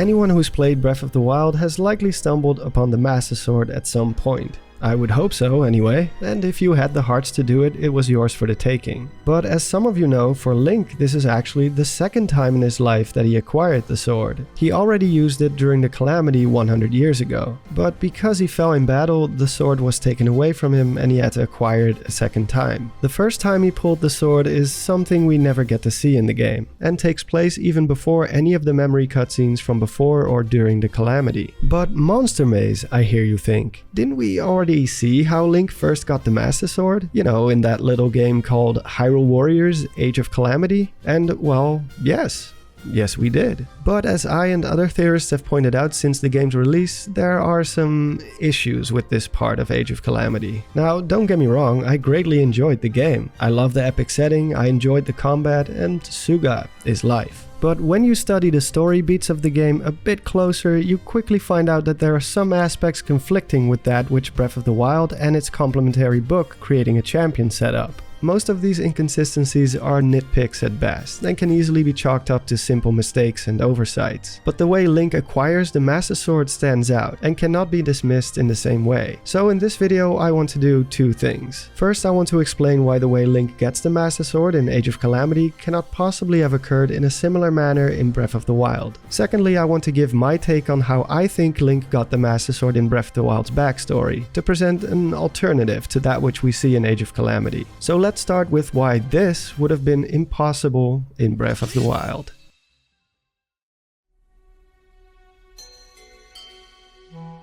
Anyone who's played Breath of the Wild has likely stumbled upon the Master Sword at some point. I would hope so, anyway, and if you had the hearts to do it, it was yours for the taking. But as some of you know, for Link, this is actually the second time in his life that he acquired the sword. He already used it during the Calamity 100 years ago, but because he fell in battle, the sword was taken away from him and he had to acquire it a second time. The first time he pulled the sword is something we never get to see in the game, and takes place even before any of the memory cutscenes from before or during the Calamity. But Monster Maze, I hear you think. Didn't we already see how Link first got the Master Sword? You know, in that little game called Hyrule Warriors: Age of Calamity? And, well, yes. Yes, we did. But as I and other theorists have pointed out since the game's release, there are some issues with this part of Age of Calamity. Now, don't get me wrong, I greatly enjoyed the game. I love the epic setting, I enjoyed the combat, and Suga is life. But when you study the story beats of the game a bit closer, you quickly find out that there are some aspects conflicting with that which Breath of the Wild and its complementary book Creating a Champion set up. Most of these inconsistencies are nitpicks at best, and can easily be chalked up to simple mistakes and oversights. But the way Link acquires the Master Sword stands out, and cannot be dismissed in the same way. So in this video I want to do two things. First, I want to explain why the way Link gets the Master Sword in Age of Calamity cannot possibly have occurred in a similar manner in Breath of the Wild. Secondly, I want to give my take on how I think Link got the Master Sword in Breath of the Wild's backstory, to present an alternative to that which we see in Age of Calamity. So let's start with why this would have been impossible in Breath of the Wild.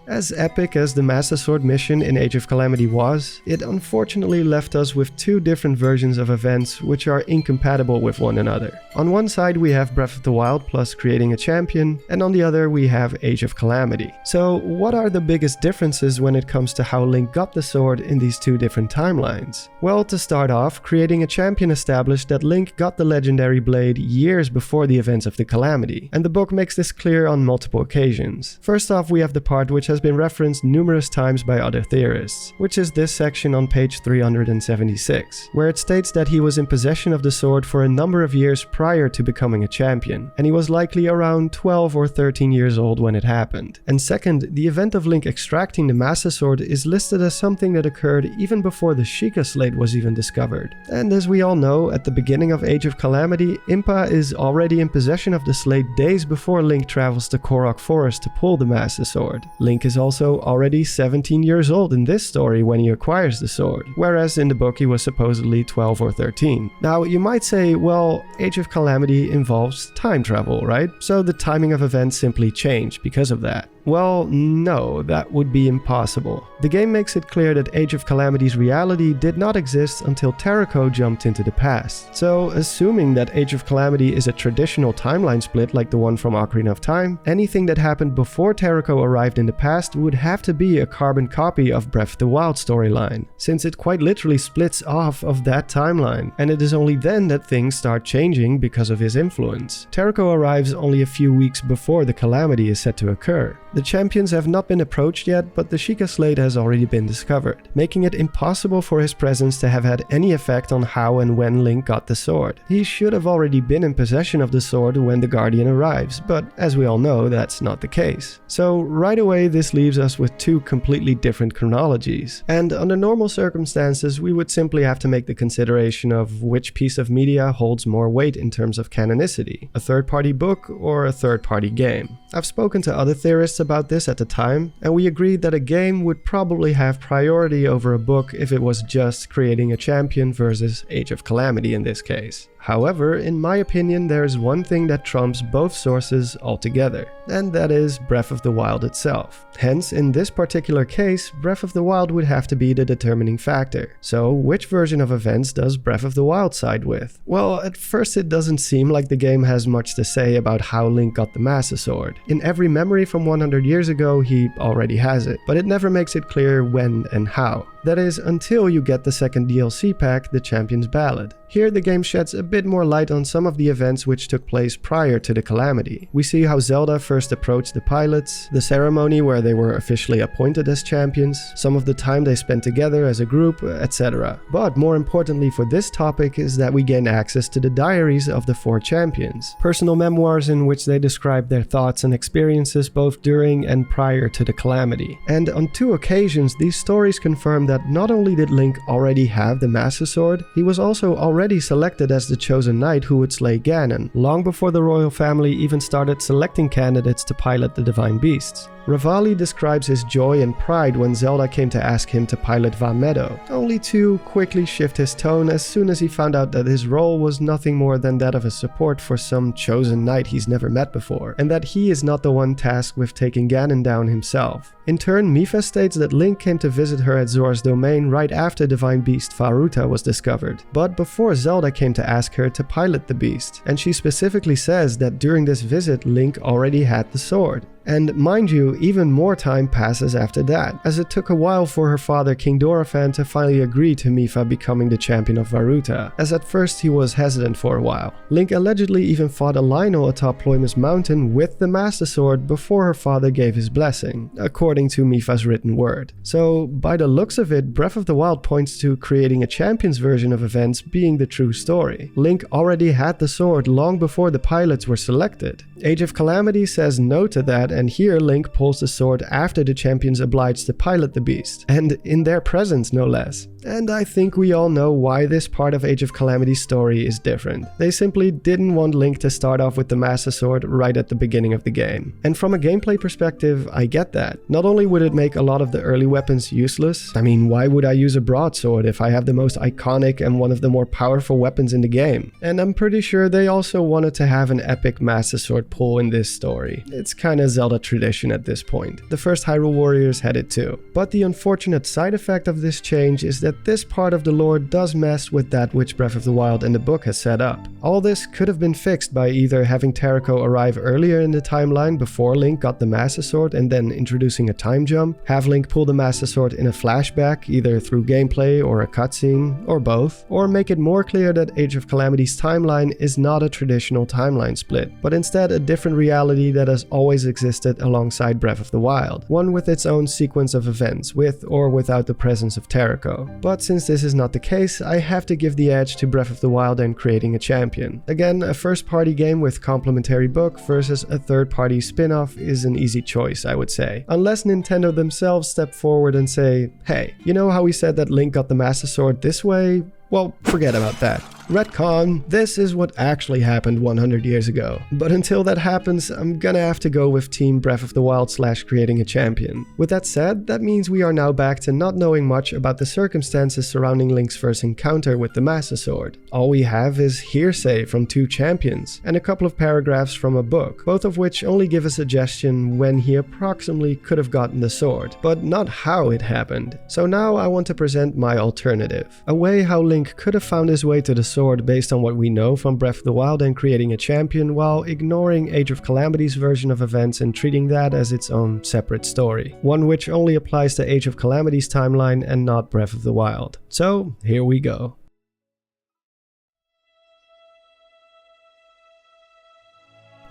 As epic as the Master Sword mission in Age of Calamity was, it unfortunately left us with two different versions of events which are incompatible with one another. On one side we have Breath of the Wild plus Creating a Champion, and on the other we have Age of Calamity. So what are the biggest differences when it comes to how Link got the sword in these two different timelines? Well, to start off, Creating a Champion established that Link got the legendary blade years before the events of the Calamity, and the book makes this clear on multiple occasions. First off, we have the part which has been referenced numerous times by other theorists, which is this section on page 376, where it states that he was in possession of the sword for a number of years prior to becoming a champion, and he was likely around 12 or 13 years old when it happened. And second, the event of Link extracting the Master Sword is listed as something that occurred even before the Sheikah Slate was even discovered. And as we all know, at the beginning of Age of Calamity, Impa is already in possession of the Slate days before Link travels to Korok Forest to pull the Master Sword. Link is also already 17 years old in this story when he acquires the sword, whereas in the book he was supposedly 12 or 13. Now you might say, well, Age of Calamity involves time travel, right? So the timing of events simply changed because of that. Well, no, that would be impossible. The game makes it clear that Age of Calamity's reality did not exist until Terrako jumped into the past. So, assuming that Age of Calamity is a traditional timeline split like the one from Ocarina of Time, anything that happened before Terrako arrived in the past would have to be a carbon copy of Breath of the Wild storyline, since it quite literally splits off of that timeline, and it is only then that things start changing because of his influence. Terrako arrives only a few weeks before the Calamity is set to occur. The champions have not been approached yet, but the Sheikah Slate has already been discovered, making it impossible for his presence to have had any effect on how and when Link got the sword. He should have already been in possession of the sword when the Guardian arrives, but as we all know, that's not the case. So right away this leaves us with two completely different chronologies, and under normal circumstances we would simply have to make the consideration of which piece of media holds more weight in terms of canonicity, a third-party book or a third-party game. I've spoken to other theorists about this at the time, and we agreed that a game would probably have priority over a book if it was just Creating a Champion versus Age of Calamity in this case. However, in my opinion, there is one thing that trumps both sources altogether, and that is Breath of the Wild itself. Hence, in this particular case, Breath of the Wild would have to be the determining factor. So, which version of events does Breath of the Wild side with? Well, at first it doesn't seem like the game has much to say about how Link got the Master Sword. In every memory from 100 years ago, he already has it, but it never makes it clear when and how. That is, until you get the second DLC pack, the Champion's Ballad. Here the game sheds a bit more light on some of the events which took place prior to the calamity. We see how Zelda first approached the pilots, the ceremony where they were officially appointed as champions, some of the time they spent together as a group, etc. But more importantly for this topic is that we gain access to the diaries of the 4 champions, personal memoirs in which they describe their thoughts and experiences both during and prior to the calamity. And on 2 occasions these stories confirm that not only did Link already have the Master Sword, he was also already selected as the chosen knight who would slay Ganon, long before the royal family even started selecting candidates to pilot the divine beasts. Revali describes his joy and pride when Zelda came to ask him to pilot Vah Medoh, only to quickly shift his tone as soon as he found out that his role was nothing more than that of a support for some chosen knight he's never met before, and that he is not the one tasked with taking Ganon down himself. In turn, Mipha states that Link came to visit her at Zora's domain right after divine beast Vah Ruta was discovered, but before Zelda came to ask her to pilot the beast, and she specifically says that during this visit Link already had the sword. And mind you, even more time passes after that, as it took a while for her father King Dorephan to finally agree to Mipha becoming the champion of Vah Ruta, as at first he was hesitant for a while. Link allegedly even fought a Lynel atop Ploymus Mountain with the Master Sword before her father gave his blessing, according to Mipha's written word. So by the looks of it, Breath of the Wild points to creating a champion's version of events being the true story. Link already had the sword long before the pilots were selected. Age of Calamity says no to that, and here Link pulls the sword after the champions obliged to pilot the beast, and in their presence no less. And I think we all know why this part of Age of Calamity's story is different. They simply didn't want Link to start off with the Master Sword right at the beginning of the game. And from a gameplay perspective, I get that. Not only would it make a lot of the early weapons useless, I mean, why would I use a broadsword if I have the most iconic and one of the more powerful weapons in the game? And I'm pretty sure they also wanted to have an epic Master Sword pull in this story. It's kinda Zelda tradition at this point. The first Hyrule Warriors had it too. But the unfortunate side effect of this change is that this part of the lore does mess with that which Breath of the Wild and the book has set up. All this could have been fixed by either having Terrako arrive earlier in the timeline before Link got the Master Sword and then introducing a time jump, have Link pull the Master Sword in a flashback either through gameplay or a cutscene, or both, or make it more clear that Age of Calamity's timeline is not a traditional timeline split, but instead a different reality that has always existed alongside Breath of the Wild, one with its own sequence of events, with or without the presence of Terrako. But since this is not the case, I have to give the edge to Breath of the Wild and creating a champion. Again, a first-party game with complementary book versus a third-party spin-off is an easy choice, I would say. Unless Nintendo themselves step forward and say, hey, you know how we said that Link got the Master Sword this way? Well, forget about that. Retcon, this is what actually happened 100 years ago. But until that happens, I'm gonna have to go with Team Breath of the Wild / creating a champion. With that said, that means we are now back to not knowing much about the circumstances surrounding Link's first encounter with the Master Sword. All we have is hearsay from 2 champions, and a couple of paragraphs from a book, both of which only give a suggestion when he approximately could have gotten the sword, but not how it happened. So now I want to present my alternative. A way how Link could have found his way to the sword based on what we know from Breath of the Wild and creating a champion, while ignoring Age of Calamity's version of events and treating that as its own separate story. One which only applies to Age of Calamity's timeline and not Breath of the Wild. So here we go.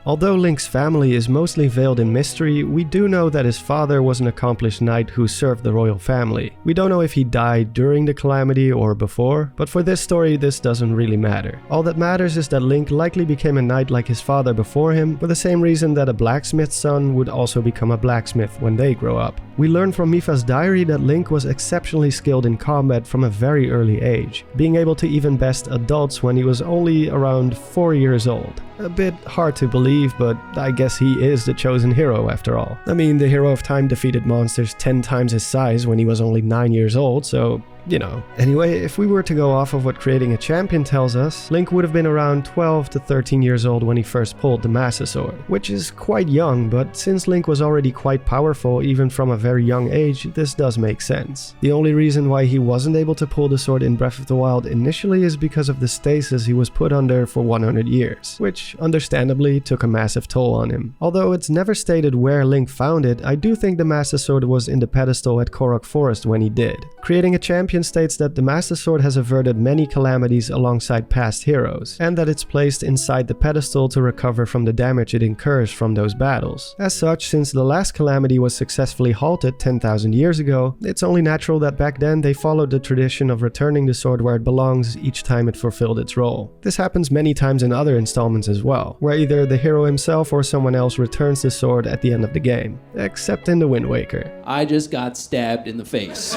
Although Link's family is mostly veiled in mystery, we do know that his father was an accomplished knight who served the royal family. We don't know if he died during the calamity or before, but for this story this doesn't really matter. All that matters is that Link likely became a knight like his father before him, for the same reason that a blacksmith's son would also become a blacksmith when they grow up. We learn from Mipha's diary that Link was exceptionally skilled in combat from a very early age, being able to even best adults when he was only around 4 years old. A bit hard to believe, but I guess he is the chosen hero after all. I mean, the hero of time defeated monsters 10 times his size when he was only 9 years old, so you know. Anyway, if we were to go off of what creating a champion tells us, Link would have been around 12 to 13 years old when he first pulled the Master Sword, which is quite young, but since Link was already quite powerful even from a very young age, this does make sense. The only reason why he wasn't able to pull the sword in Breath of the Wild initially is because of the stasis he was put under for 100 years, which understandably took a massive toll on him. Although it's never stated where Link found it, I do think the Master Sword was in the pedestal at Korok Forest when he did. Creating a champion states that the Master Sword has averted many calamities alongside past heroes, and that it's placed inside the pedestal to recover from the damage it incurs from those battles. As such, since the last calamity was successfully halted 10,000 years ago, it's only natural that back then they followed the tradition of returning the sword where it belongs each time it fulfilled its role. This happens many times in other installments as well, where either the hero himself or someone else returns the sword at the end of the game, except in the Wind Waker. I just got stabbed in the face.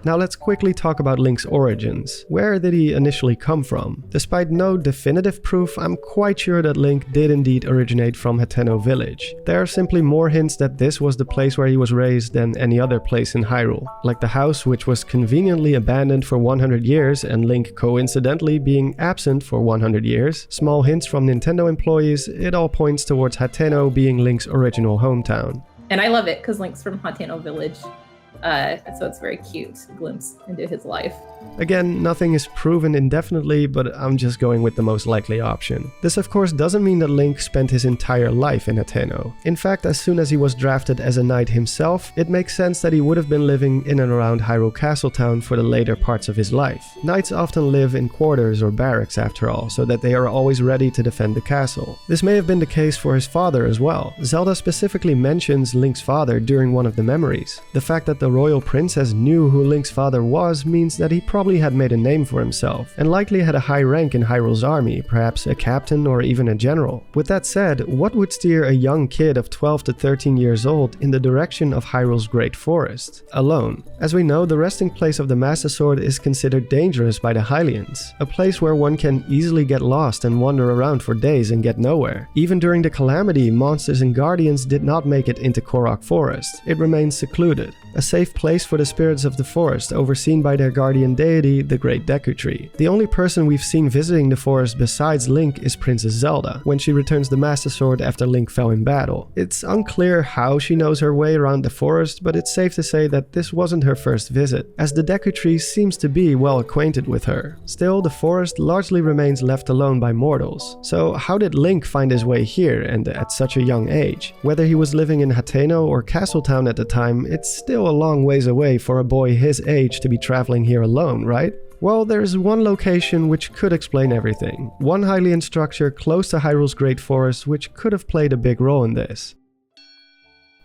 Now let's quickly talk about Link's origins. Where did he initially come from? Despite no definitive proof, I'm quite sure that Link did indeed originate from Hateno Village. There are simply more hints that this was the place where he was raised than any other place in Hyrule, like the house which was conveniently abandoned for 100 years and Link coincidentally being absent for 100 years, small hints from Nintendo employees, it all points towards Hateno being Link's original hometown. And I love it because Link's from Hateno Village. So it's very cute glimpse into his life. Again, nothing is proven indefinitely, but I'm just going with the most likely option. This of course doesn't mean that Link spent his entire life in Hateno. In fact, as soon as he was drafted as a knight himself, it makes sense that he would have been living in and around Hyrule Castletown for the later parts of his life. Knights often live in quarters or barracks after all, so that they are always ready to defend the castle. This may have been the case for his father as well. Zelda specifically mentions Link's father during one of the memories. The fact that the royal princess knew who Link's father was means that he probably had made a name for himself, and likely had a high rank in Hyrule's army, perhaps a captain or even a general. With that said, what would steer a young kid of 12 to 13 years old in the direction of Hyrule's Great Forest, alone? As we know, the resting place of the Master Sword is considered dangerous by the Hylians, a place where one can easily get lost and wander around for days and get nowhere. Even during the calamity, monsters and guardians did not make it into Korok Forest. It remains secluded, a safe place for the spirits of the forest, overseen by their guardian deity, the Great Deku Tree. The only person we've seen visiting the forest besides Link is Princess Zelda, when she returns the Master Sword after Link fell in battle. It's unclear how she knows her way around the forest, but it's safe to say that this wasn't her first visit, as the Deku Tree seems to be well acquainted with her. Still, the forest largely remains left alone by mortals. So how did Link find his way here, and at such a young age? Whether he was living in Hateno or Castletown at the time, it's still a long ways away for a boy his age to be traveling here alone, right? Well, there's one location which could explain everything. One Hylian structure close to Hyrule's Great Forest which could have played a big role in this.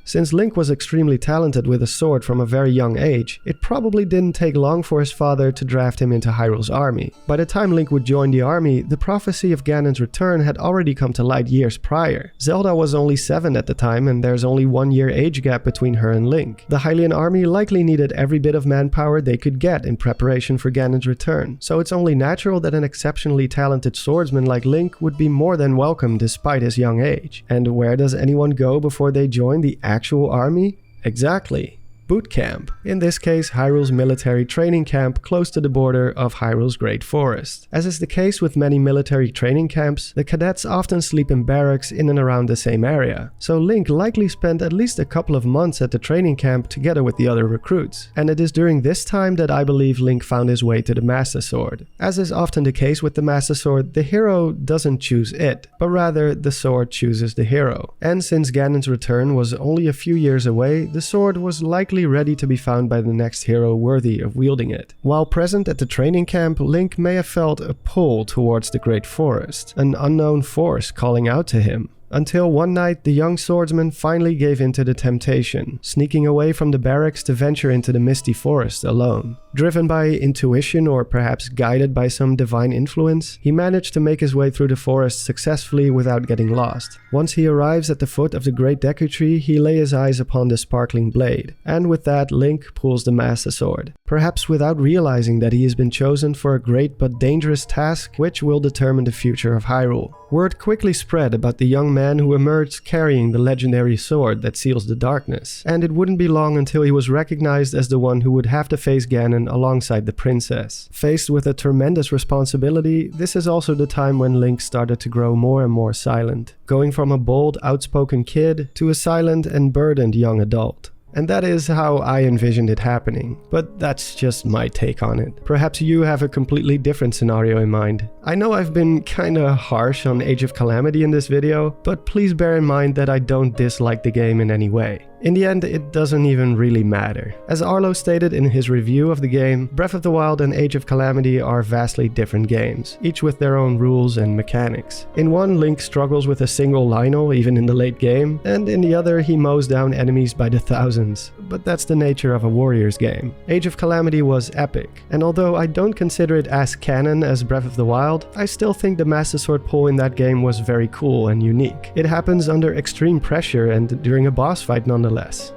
Since Link was extremely talented with a sword from a very young age, it probably didn't take long for his father to draft him into Hyrule's army. By the time Link would join the army, the prophecy of Ganon's return had already come to light years prior. Zelda was only 7 at the time, and there's only 1 year age gap between her and Link. The Hylian army likely needed every bit of manpower they could get in preparation for Ganon's return, so it's only natural that an exceptionally talented swordsman like Link would be more than welcome despite his young age. And where does anyone go before they join the actual army? Exactly. Boot camp. In this case, Hyrule's military training camp close to the border of Hyrule's Great Forest. As is the case with many military training camps, the cadets often sleep in barracks in and around the same area. So Link likely spent at least a couple of months at the training camp together with the other recruits. And it is during this time that I believe Link found his way to the Master Sword. As is often the case with the Master Sword, the hero doesn't choose it, but rather the sword chooses the hero. And since Ganon's return was only a few years away, the sword was likely ready to be found by the next hero worthy of wielding it. While present at the training camp, Link may have felt a pull towards the Great Forest, an unknown force calling out to him. Until one night, the young swordsman finally gave in to the temptation, sneaking away from the barracks to venture into the misty forest alone. Driven by intuition or perhaps guided by some divine influence, he managed to make his way through the forest successfully without getting lost. Once he arrives at the foot of the Great Deku Tree, he lays his eyes upon the sparkling blade, and with that, Link pulls the Master Sword, perhaps without realizing that he has been chosen for a great but dangerous task which will determine the future of Hyrule. Word quickly spread about the young man who emerged carrying the legendary sword that seals the darkness, and it wouldn't be long until he was recognized as the one who would have to face Ganon alongside the princess. Faced with a tremendous responsibility, this is also the time when Link started to grow more and more silent, going from a bold, outspoken kid to a silent and burdened young adult. And that is how I envisioned it happening, but that's just my take on it. Perhaps you have a completely different scenario in mind. I know I've been kinda harsh on Age of Calamity in this video, but please bear in mind that I don't dislike the game in any way. In the end, it doesn't even really matter. As Arlo stated in his review of the game, Breath of the Wild and Age of Calamity are vastly different games, each with their own rules and mechanics. In one, Link struggles with a single Lionel even in the late game, and in the other he mows down enemies by the thousands. But that's the nature of a Warriors game. Age of Calamity was epic, and although I don't consider it as canon as Breath of the Wild, I still think the Master Sword pull in that game was very cool and unique. It happens under extreme pressure and during a boss fight nonetheless.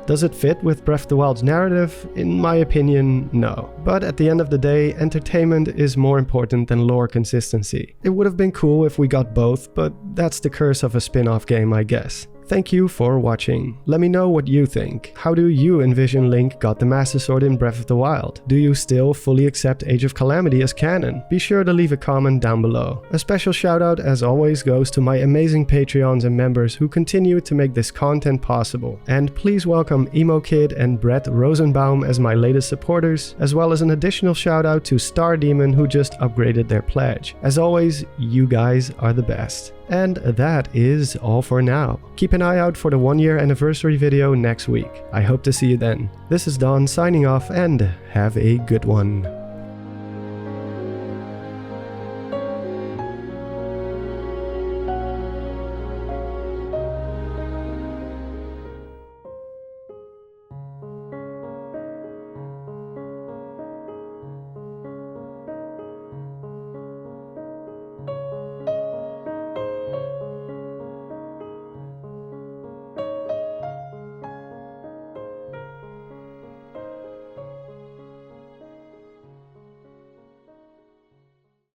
Does it fit with Breath of the Wild's narrative? In my opinion, no. But at the end of the day, entertainment is more important than lore consistency. It would have been cool if we got both, but that's the curse of a spin-off game, I guess. Thank you for watching. Let me know what you think. How do you envision Link got the Master Sword in Breath of the Wild? Do you still fully accept Age of Calamity as canon? Be sure to leave a comment down below. A special shout out as always goes to my amazing Patreons and members who continue to make this content possible. And please welcome Emo Kid and Brett Rosenbaum as my latest supporters, as well as an additional shout out to Star Demon who just upgraded their pledge. As always, you guys are the best. And that is all for now. Keep an eye out for the 1-year anniversary video next week. I hope to see you then. This is Don signing off and have a good one.